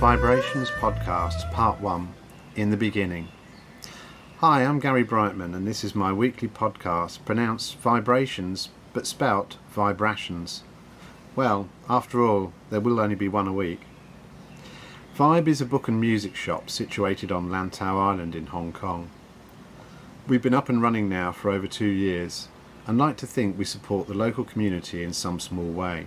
VIBErations Podcast Part 1, In the Beginning. Hi, I'm Gaz Brightman and this is my weekly podcast, pronounced VIBErations but spelt VIBErations. Well, after all, there will only be one a week. Vibe is a book and music shop situated on Lantau Island in Hong Kong. We've been up and running now for over 2 years and like to think we support the local community in some small way.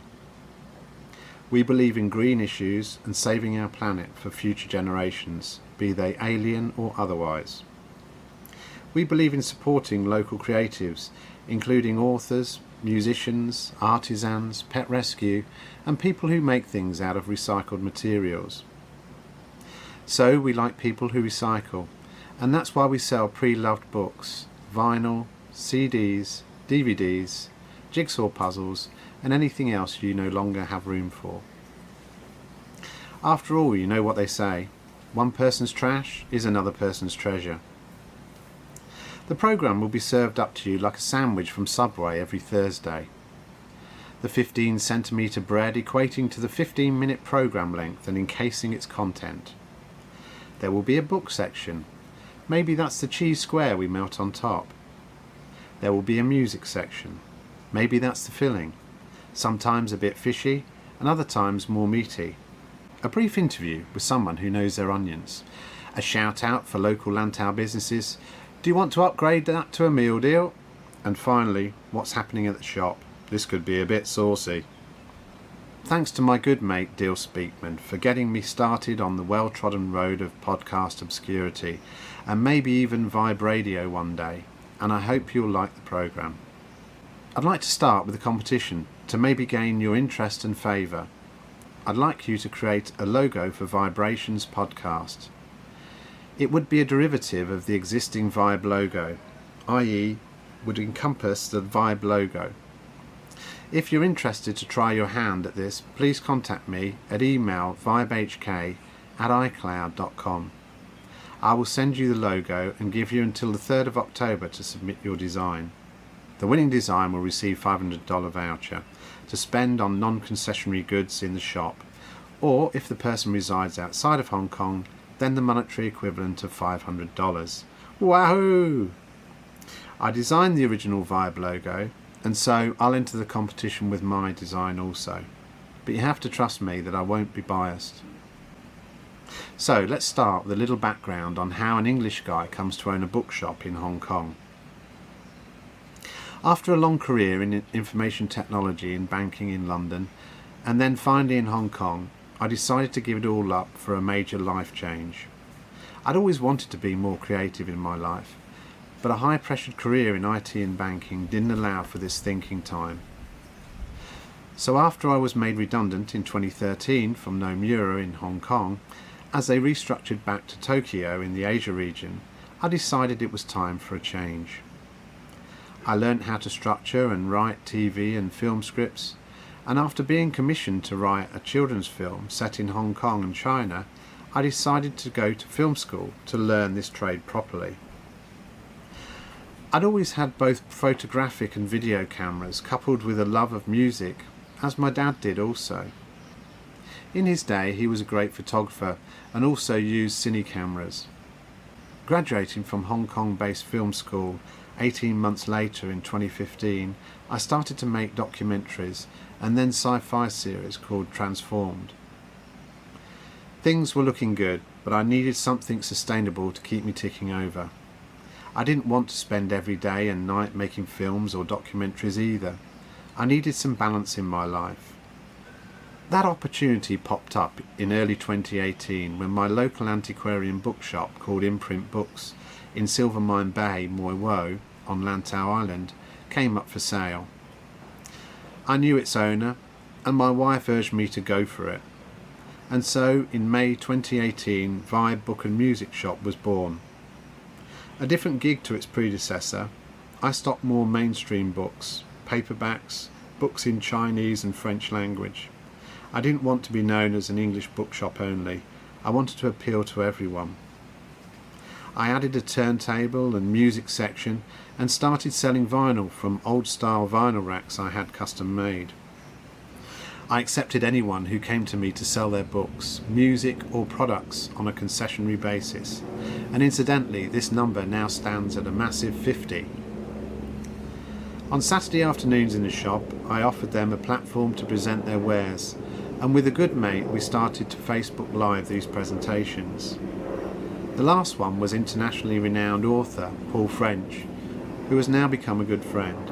We believe in green issues and saving our planet for future generations, be they alien or otherwise. We believe in supporting local creatives, including authors, musicians, artisans, pet rescue, and people who make things out of recycled materials. So we like people who recycle, and that's why we sell pre-loved books, vinyl, CDs, DVDs, jigsaw puzzles, and anything else you no longer have room for. After all, you know what they say, one person's trash is another person's treasure. The programme will be served up to you like a sandwich from Subway every Thursday. The 15cm bread equating to the 15-minute programme length and encasing its content. There will be a book section. Maybe that's the cheese square we melt on top. There will be a music section. Maybe that's the filling. Sometimes a bit fishy and other times more meaty. A brief interview with someone who knows their onions. A shout out for local Lantau businesses. Do you want to upgrade that to a meal deal? And finally, what's happening at the shop? This could be a bit saucy. Thanks to my good mate Gaz Brightman for getting me started on the well-trodden road of podcast obscurity and maybe even Vibe Radio one day, and I hope you'll like the programme. I'd like to start with a competition to maybe gain your interest and favour. I'd like you to create a logo for VIBErations Podcast. It would be a derivative of the existing Vibe logo, i.e. would encompass the Vibe logo. If you're interested to try your hand at this, please contact me at email vibehk@icloud.com. I will send you the logo and give you until the 3rd of October to submit your design. The winning design will receive $500 voucher to spend on non-concessionary goods in the shop, or if the person resides outside of Hong Kong, then the monetary equivalent of $500. Wahoo! I designed the original Vibe logo, and so I'll enter the competition with my design also. But you have to trust me that I won't be biased. So let's start with a little background on how an English guy comes to own a bookshop in Hong Kong. After a long career in information technology and banking in London, and then finally in Hong Kong, I decided to give it all up for a major life change. I'd always wanted to be more creative in my life, but a high-pressured career in IT and banking didn't allow for this thinking time. So after I was made redundant in 2013 from Nomura in Hong Kong, as they restructured back to Tokyo in the Asia region, I decided it was time for a change. I learnt how to structure and write TV and film scripts, and after being commissioned to write a children's film set in Hong Kong and China, I decided to go to film school to learn this trade properly. I'd always had both photographic and video cameras coupled with a love of music, as my dad did also. In his day he was a great photographer and also used cine cameras. Graduating from Hong Kong-based film school 18 months later in 2015, I started to make documentaries and then sci-fi series called Transformed. Things were looking good, but I needed something sustainable to keep me ticking over. I didn't want to spend every day and night making films or documentaries either. I needed some balance in my life. That opportunity popped up in early 2018 when my local antiquarian bookshop called Imprint Books in Silvermine Bay, Moi Wo, on Lantau Island, came up for sale. I knew its owner, and my wife urged me to go for it. And so, in May 2018, Vibe Book and Music Shop was born. A different gig to its predecessor, I stocked more mainstream books, paperbacks, books in Chinese and French language. I didn't want to be known as an English bookshop only. I wanted to appeal to everyone. I added a turntable and music section and started selling vinyl from old style vinyl racks I had custom made. I accepted anyone who came to me to sell their books, music or products on a concessionary basis, and incidentally this number now stands at a massive 50. On Saturday afternoons in the shop I offered them a platform to present their wares, and with a good mate we started to Facebook Live these presentations. The last one was internationally renowned author Paul French, who has now become a good friend.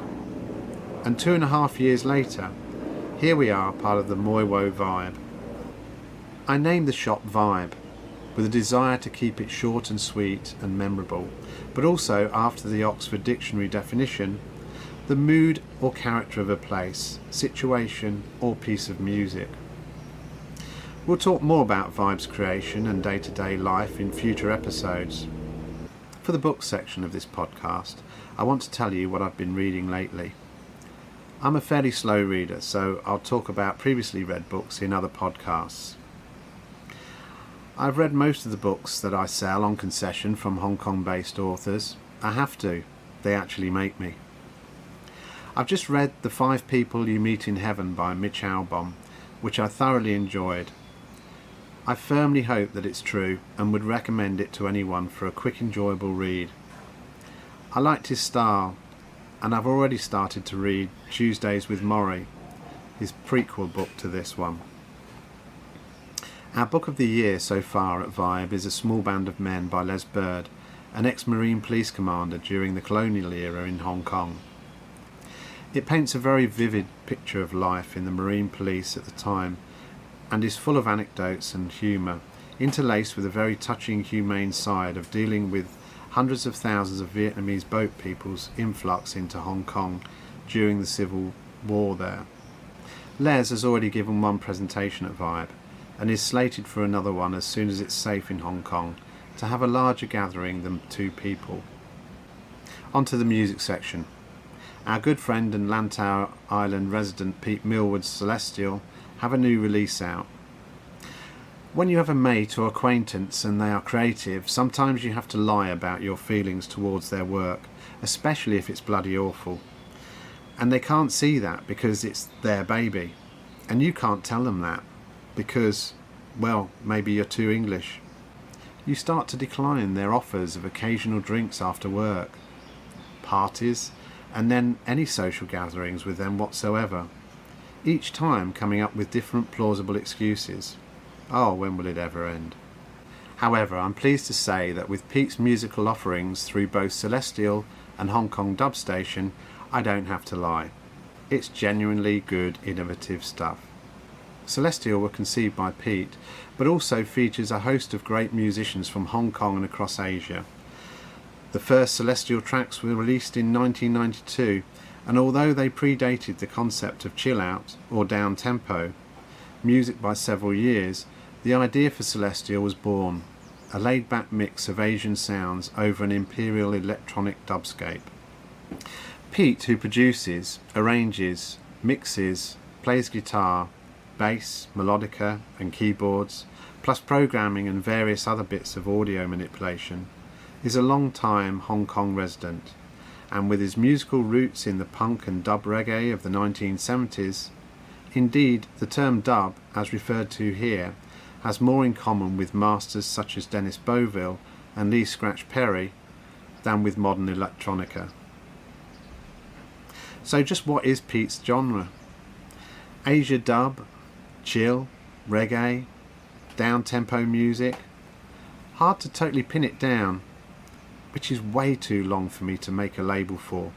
And 2.5 years later, here we are, part of the Moiwo Vibe. I named the shop Vibe, with a desire to keep it short and sweet and memorable, but also, after the Oxford Dictionary definition, the mood or character of a place, situation or piece of music. We'll talk more about Vibe's creation and day-to-day life in future episodes. For the book section of this podcast, I want to tell you what I've been reading lately. I'm a fairly slow reader, so I'll talk about previously read books in other podcasts. I've read most of the books that I sell on concession from Hong Kong-based authors. I have to. They actually make me. I've just read The 5 People You Meet in Heaven by Mitch Albom, which I thoroughly enjoyed. I firmly hope that it's true and would recommend it to anyone for a quick, enjoyable read. I liked his style, and I've already started to read Tuesdays with Morrie, his prequel book to this one. Our book of the year so far at Vibe is A Small Band of Men by Les Bird, an ex-Marine police commander during the colonial era in Hong Kong. It paints a very vivid picture of life in the Marine police at the time, and is full of anecdotes and humour, interlaced with a very touching, humane side of dealing with hundreds of thousands of Vietnamese boat people's influx into Hong Kong during the Civil War there. Les has already given one presentation at Vibe, and is slated for another one as soon as it's safe in Hong Kong to have a larger gathering than 2 people. On to the music section. Our good friend and Lantau Island resident Pete Millward's Celestial have a new release out. When you have a mate or acquaintance and they are creative, sometimes you have to lie about your feelings towards their work, especially if it's bloody awful. And they can't see that because it's their baby. And you can't tell them that because, well, maybe you're too English. You start to decline their offers of occasional drinks after work, parties, and then any social gatherings with them whatsoever. Each time coming up with different plausible excuses. Oh, when will it ever end? However, I'm pleased to say that with Pete's musical offerings through both Celestial and Hong Kong Dub Station, I don't have to lie. It's genuinely good, innovative stuff. Celestial were conceived by Pete, but also features a host of great musicians from Hong Kong and across Asia. The first Celestial tracks were released in 1992, and although they predated the concept of chill out or down tempo music by several years, the idea for Celestial was born, a laid back mix of Asian sounds over an imperial electronic dubscape. Pete, who produces, arranges, mixes, plays guitar, bass, melodica and keyboards, plus programming and various other bits of audio manipulation, is a long-time Hong Kong resident, and with his musical roots in the punk and dub reggae of the 1970s, indeed the term dub, as referred to here, has more in common with masters such as Dennis Boville and Lee Scratch Perry than with modern electronica. So just what is Pete's genre? Asia dub, chill, reggae, down-tempo music? Hard to totally pin it down, which is way too long for me to make a label for,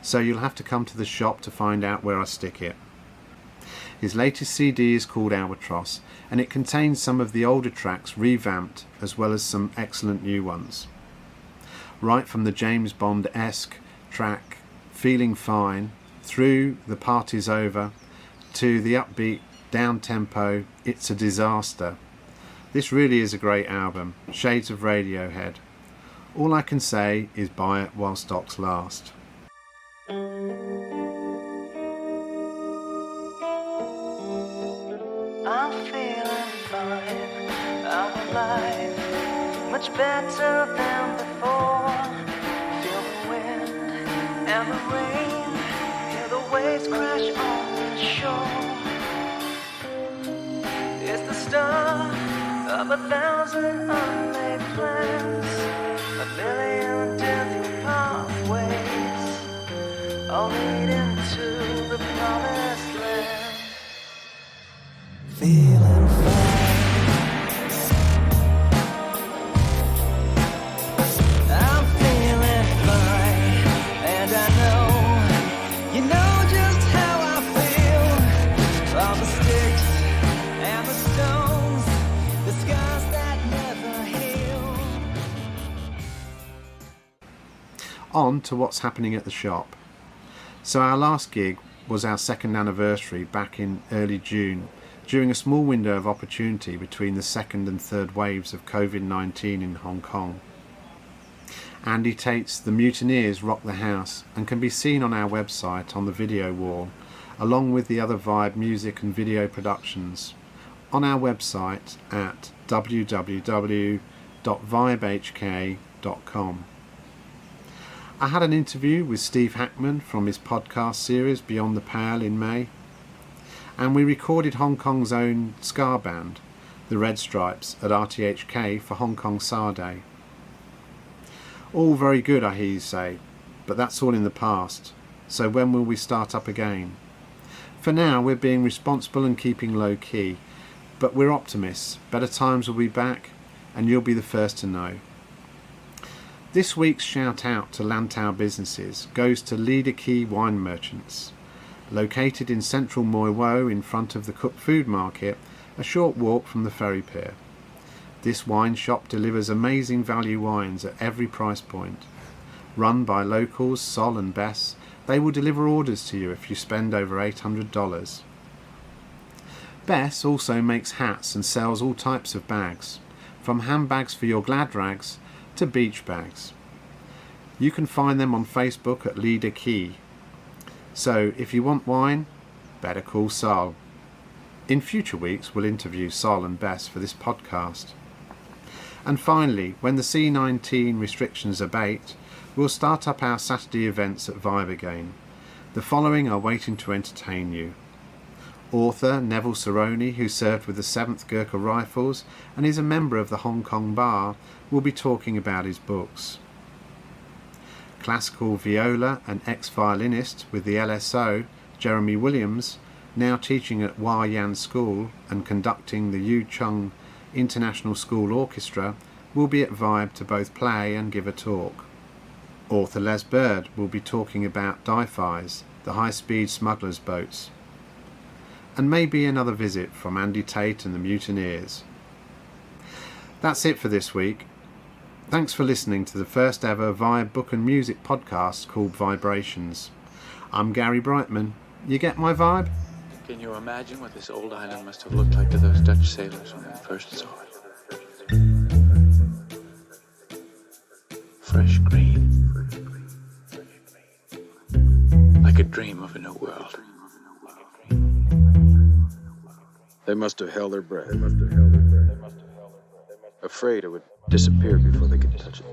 so you'll have to come to the shop to find out where I stick it. His latest CD is called Albatross, and it contains some of the older tracks revamped as well as some excellent new ones. Right from the James Bond-esque track Feeling Fine, through The Party's Over, to the upbeat down-tempo It's a Disaster. This really is a great album, shades of Radiohead. All I can say is buy it while stocks last. I'm feeling fine, I'm alive, much better than before. Feel the wind and the rain, hear the waves crash on the shore. of 1,000 unmade plans, a million different pathways, all leading to the promised land. Feeling fine, I'm feeling fine, and I know, you know just how I feel. All the sticks and the stones, the scars that never heal. On to what's happening at the shop. So our last gig was our second anniversary back in early June, during a small window of opportunity between the second and third waves of COVID-19 in Hong Kong. Andy Tate's The Mutineers rock the house and can be seen on our website on the video wall, along with the other Vibe music and video productions, on our website at www.vibehk.com. I had an interview with Steve Hackman from his podcast series Beyond the Pale in May, and we recorded Hong Kong's own ska band, the Red Stripes, at RTHK for Hong Kong Sa Day. All very good, I hear you say, but that's all in the past, so when will we start up again? For now, we're being responsible and keeping low key, but we're optimists. Better times will be back, and you'll be the first to know. This week's shout out to Lantau businesses goes to Leader Key Wine Merchants, located in central Moi Wo in front of the Cook Food Market, a short walk from the ferry pier. This wine shop delivers amazing value wines at every price point. Run by locals Sol and Bess, they will deliver orders to you if you spend over $800. Bess also makes hats and sells all types of bags, from handbags for your glad rags to beach bags. You can find them on Facebook at Leader Key. So if you want wine, better call Sol. In future weeks we'll interview Sol and Bess for this podcast. And finally, when the C-19 restrictions abate, we'll start up our Saturday events at Vibe again. The following are waiting to entertain you. Author Neville Cerrone, who served with the 7th Gurkha Rifles and is a member of the Hong Kong Bar, will be talking about his books. Classical viola and ex-violinist with the LSO, Jeremy Williams, now teaching at Wah Yan School and conducting the Yu Chung International School Orchestra, will be at Vibe to both play and give a talk. Author Les Bird will be talking about Di-Fis, the high-speed smugglers' boats. And maybe another visit from Andy Tate and the Mutineers. That's it for this week. Thanks for listening to the first ever Vibe book and music podcast called VIBErations. I'm Gaz Brightman. You get my vibe? Can you imagine what this old island must have looked like to those Dutch sailors when they first saw it? Fresh green. Like a dream of a new world. They must have held their breath. Afraid it would disappear before they could touch it.